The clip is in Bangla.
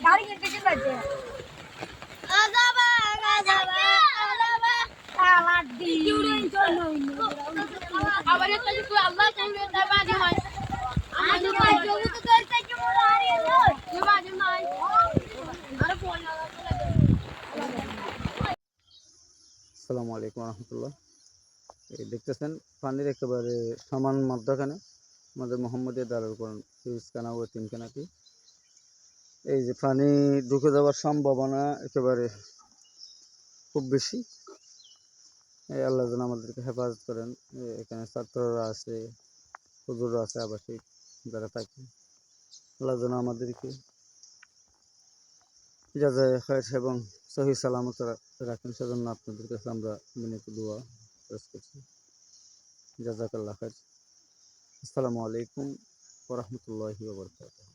গাড়ি কিনতে গেছে আসসালামু আলাইকুম রহমতুল্লাহ। এই দেখতেছেন পানির একেবারে সমান মধ্যখানে আমাদের মোহাম্মদিয়া দারুল কোরআন ফিউজখানা ও তিনখানাটি। এই যে পানি ঢুকে যাওয়ার সম্ভাবনা একেবারে খুব বেশি। এই আল্লাহ যেন আমাদেরকে হেফাজত করেন। এখানে ছাত্ররা আছে, হুজুররা আছে, আবাসিক যারা থাকে, আল্লাহ যেন আমাদেরকে জাযায়ে খায়র এবং সহি সালামত রাখেন, সেজন্য আপনাদের কাছে আমরা বিনীত দোয়া পেশ করছি। জাযাকাল্লাহ খায়র। আসসালামু আলাইকুম ওয়া রাহমাতুল্লাহি ওয়া বারাকাতুহু।